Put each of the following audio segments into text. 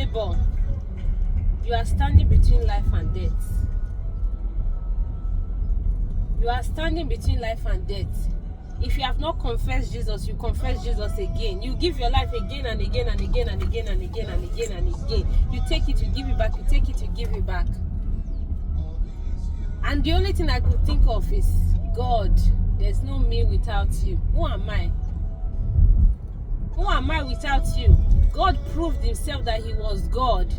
labor, you are standing between life and death. You are standing between life and death. If you have not confessed Jesus, you confess Jesus again. You give your life again and again and again and again and again and again and again. You take it, you give it back. You take it, you give it back. And the only thing I could think of is, God, there's no me without you. Who am I? Who am I without you? God proved himself that he was God.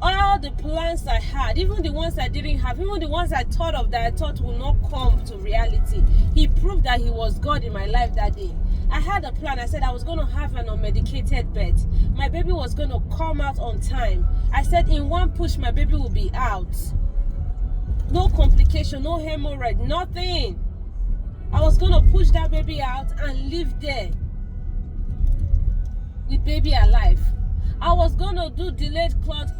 All the plans I had, even the ones I didn't have, even the ones I thought of that I thought would not come to reality, he proved that he was God in my life that day. I had a plan. I said I was going to have an unmedicated birth. My baby was going to come out on time. I said in one push, my baby will be out. No complication, no hemorrhage, nothing. I was going to push that baby out and live there with baby alive. I was gonna do delayed cord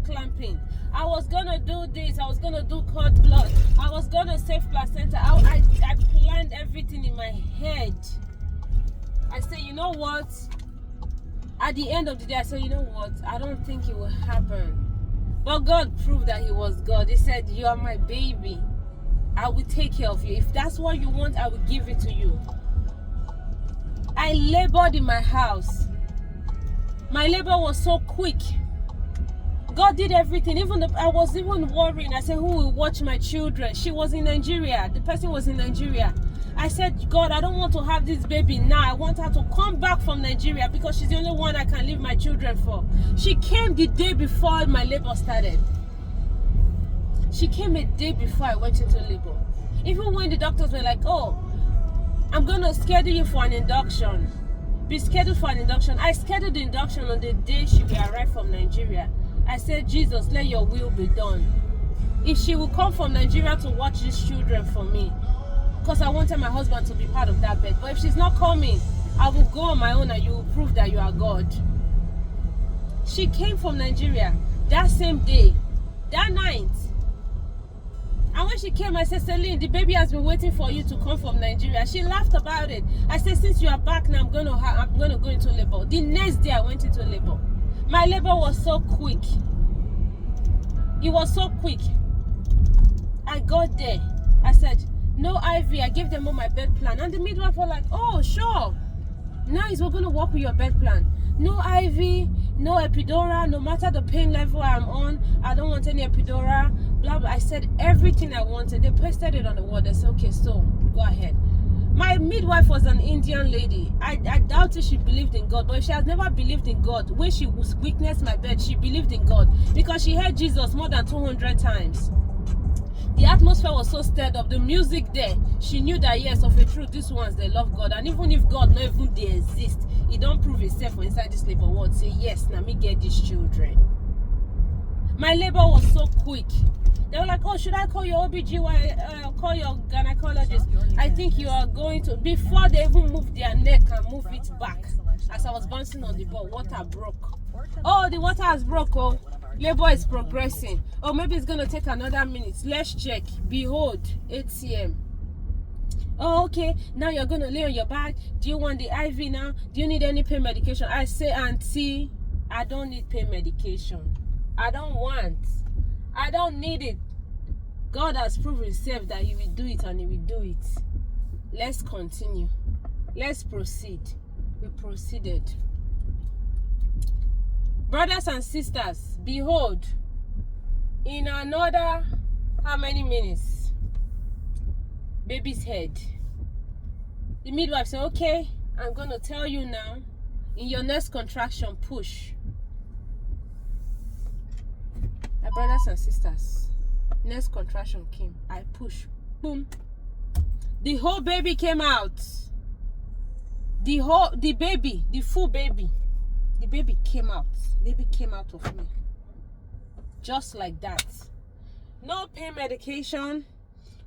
clamping. I was gonna do this. I was gonna do cord blood. I was gonna save placenta. I planned everything in my head. I said, you know what? At the end of the day, I said, you know what? I don't think it will happen. But God proved that he was God. He said, you are my baby. I will take care of you. If that's what you want, I will give it to you. I labored in my house. My labor was so quick. God did everything. I was even worrying. I said, who will watch my children? She was in Nigeria. The person was in Nigeria. I said, God, I don't want to have this baby now. I want her to come back from Nigeria because she's the only one I can leave my children for. She came the day before my labor started. She came a day before I went into labor. Even when the doctors were like, oh, I'm going to schedule you for an induction. Be scheduled for an induction. I scheduled the induction on the day she will arrive from Nigeria. I said, Jesus, let your will be done. If she will come from Nigeria to watch these children for me, because I wanted my husband to be part of that bed. But if she's not coming, I will go on my own and you will prove that you are God. She came from Nigeria that same day, that night. And when she came, I said, Celine, the baby has been waiting for you to come from Nigeria. She laughed about it. I said, since you are back now, I'm gonna go into labor. The next day, I went into labor. My labor was so quick. It was so quick. I got there. I said, no IV. I gave them all my bed plan. And the midwife was like, oh, sure. Nice, we're going to work with your bed plan. No IV, no epidural, no matter the pain level I'm on. I don't want any epidural. Blah, blah. I said everything I wanted. They pasted it on the wall. They said, okay, so go ahead. My midwife was an Indian lady. I doubted she believed in God. But if she has never believed in God, when she witnessed my bed, she believed in God. Because she heard Jesus more than 200 times. The atmosphere was so stirred up. The music there, she knew that yes, of a truth, these ones, they love God. And even if God, not even they exist, he don't prove himself for inside this labor ward. Say, yes, now me get these children. My labor was so quick. They were like, oh, should I call your OBGYN, call your gynecologist? I think you are going to, before they even move their neck and move it back. As I was bouncing on the ball, water broke. Oh, the water has broke, oh. Labor is progressing. Oh, maybe it's going to take another minute. Let's check. Behold, 8 cm. Oh, okay. Now you're going to lay on your back. Do you want the IV now? Do you need any pain medication? I say, Auntie, I don't need pain medication. I don't need it. God has proved himself that he will do it and he will do it. Let's continue. Let's proceed. We proceeded. Brothers and sisters, behold, in another, how many minutes? Baby's head. The midwife said, okay, I'm going to tell you now, in your next contraction, push. My brothers and sisters, next contraction came. I push. Boom. The whole baby came out. The full baby. The baby came out. Baby came out of me. Just like that. No pain medication.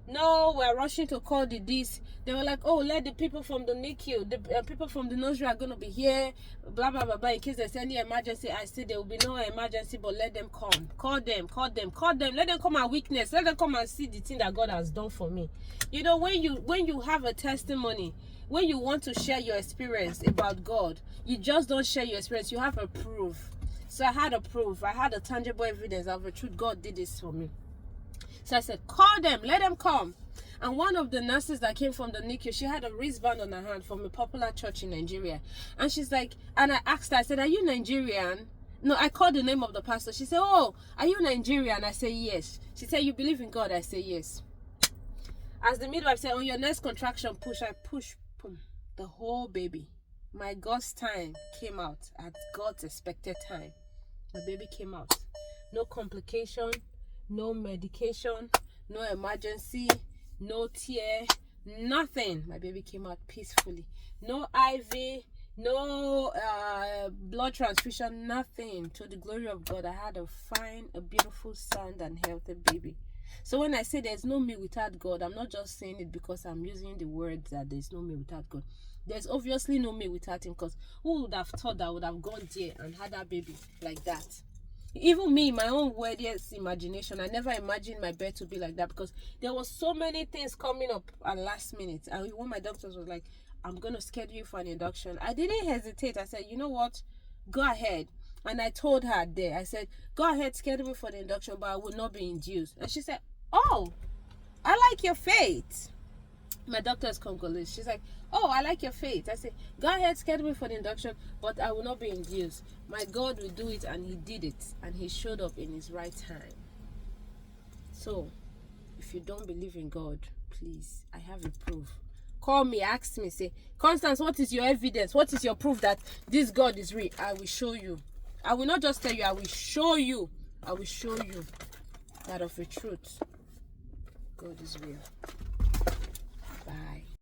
No, we're rushing to call the this. They were like, oh, let the people from the NICU, the people from the nursery are going to be here, blah, blah, blah, blah. In case there's any emergency, I said there will be no emergency, but let them come. Call them. Let them come and witness. Let them come and see the thing that God has done for me. You know, when you have a testimony, when you want to share your experience about God, you just don't share your experience. You have a proof. So I had a proof. I had a tangible evidence of the truth. God did this for me. So I said, call them, let them come. And one of the nurses that came from the NICU, she had a wristband on her hand from a popular church in Nigeria. And she's like, and I asked her, I said, are you Nigerian? No, I called the name of the pastor. She said, oh, are you Nigerian? I said, yes. She said, you believe in God? I said, yes. As the midwife said, on your next contraction, push. I push, boom, the whole baby. My God's time came out at God's expected time. The baby came out. No complication, no medication, no emergency, no tear, nothing. My baby came out peacefully. No IV, no blood transfusion, nothing. To the glory of God, I had a fine, a beautiful, sound and healthy baby. So when I say there's no me without God, I'm not just saying it because I'm using the words that there's no me without God. There's obviously no me without him, because who would have thought that I would have gone there and had that baby like that? Even me, my own weirdest imagination, I never imagined my birth to be like that, because there was so many things coming up at last minute. And when my doctors was like, I'm going to schedule you for an induction, I didn't hesitate. I said, you know what? Go ahead. And I told her there, I said, go ahead, schedule me for the induction, but I will not be induced. And she said, oh, I like your faith. My doctor is Congolese. She's like, oh, I like your faith. I said, go ahead, schedule me for the induction, but I will not be induced. My God will do it, and he did it, and he showed up in his right time. So, if you don't believe in God, please, I have a proof. Call me, ask me, say, Constance, what is your evidence? What is your proof that this God is real? I will show you. I will not just tell you, I will show you. I will show you that of a truth. God is real.